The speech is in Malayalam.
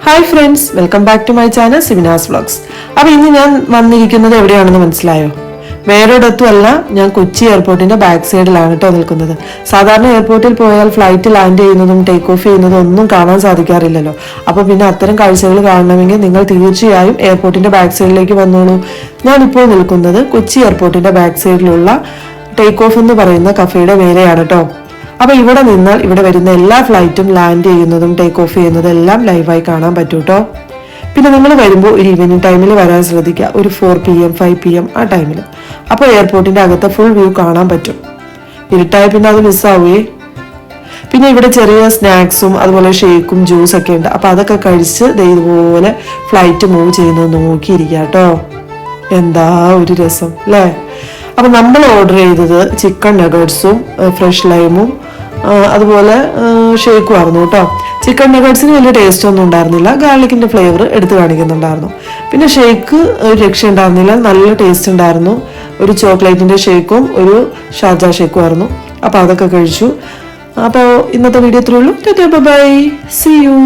Hi friends, welcome back to my channel സിവിനാസ് വ്ളോഗ്സ്. അപ്പോൾ ഇന്ന് ഞാൻ വന്നിരിക്കുന്നത് എവിടെയാണെന്ന് മനസ്സിലായോ? വേറൊരിടത്തും അല്ല, ഞാൻ കൊച്ചി എയർപോർട്ടിന്റെ ബാക്ക് സൈഡിലാണ് കേട്ടോ നിൽക്കുന്നത്. സാധാരണ എയർപോർട്ടിൽ പോയാൽ ഫ്ലൈറ്റ് ലാൻഡ് ചെയ്യുന്നതും ടേക്ക് ഓഫ് ചെയ്യുന്നതും ഒന്നും കാണാൻ സാധിക്കാറില്ലല്ലോ. അപ്പോൾ പിന്നെ അത്തരം കാഴ്ചകൾ കാണണമെങ്കിൽ നിങ്ങൾ തീർച്ചയായും എയർപോർട്ടിന്റെ ബാക്ക് സൈഡിലേക്ക് വന്നോളൂ. ഞാനിപ്പോൾ നിൽക്കുന്നത് കൊച്ചി എയർപോർട്ടിന്റെ ബാക്ക് സൈഡിലുള്ള ടേക്ക് ഓഫ് എന്ന് പറയുന്ന കഫേയുടെ മേലെയാണ് കേട്ടോ. അപ്പൊ ഇവിടെ നിന്നാൽ ഇവിടെ വരുന്ന എല്ലാ ഫ്ലൈറ്റും ലാൻഡ് ചെയ്യുന്നതും ടേക്ക് ഓഫ് ചെയ്യുന്നതും എല്ലാം ലൈവായി കാണാൻ പറ്റും കേട്ടോ. പിന്നെ നിങ്ങൾ വരുമ്പോൾ ഒരു ഈവനിങ് ടൈമിൽ വരാൻ ശ്രദ്ധിക്കുക, ഒരു 4 PM 5 PM ആ ടൈമിൽ. അപ്പോൾ എയർപോർട്ടിന്റെ അകത്തെ ഫുൾ വ്യൂ കാണാൻ പറ്റും. ഇരുട്ടായ പിന്നെ അത് മിസ്സാവുകയെ. പിന്നെ ഇവിടെ ചെറിയ സ്നാക്സും അതുപോലെ ഷേക്കും ജ്യൂസ് ഒക്കെ ഉണ്ട്. അപ്പൊ അതൊക്കെ കഴിച്ച് ഇതുപോലെ ഫ്ലൈറ്റ് മൂവ് ചെയ്യുന്നത് നോക്കിയിരിക്കുക കേട്ടോ. എന്താ ഒരു രസം അല്ലേ? അപ്പൊ നമ്മൾ ഓർഡർ ചെയ്തത് ചിക്കൻ നഗറ്റ്സും ഫ്രഷ് ലൈമും അതുപോലെ ഷേക്കും ആയിരുന്നു കേട്ടോ. ചിക്കൻ നഗറ്റ്സിന് വലിയ ടേസ്റ്റ് ഒന്നും ഉണ്ടായിരുന്നില്ല, ഗാർലിക്കിന്റെ ഫ്ലേവർ എടുത്ത് കാണിക്കുന്നുണ്ടായിരുന്നു. പിന്നെ ഷേക്ക് ഒരു രക്ഷ ഉണ്ടായിരുന്നില്ല, നല്ല ടേസ്റ്റ് ഉണ്ടായിരുന്നു. ഒരു ചോക്ലേറ്റിന്റെ ഷേക്കും ഒരു ഷാർജ ഷേക്കും ആയിരുന്നു. അപ്പൊ അതൊക്കെ കഴിച്ചു. അപ്പോൾ ഇന്നത്തെ വീഡിയോ ഇത്രയേ ഉള്ളൂ. Bye, see U.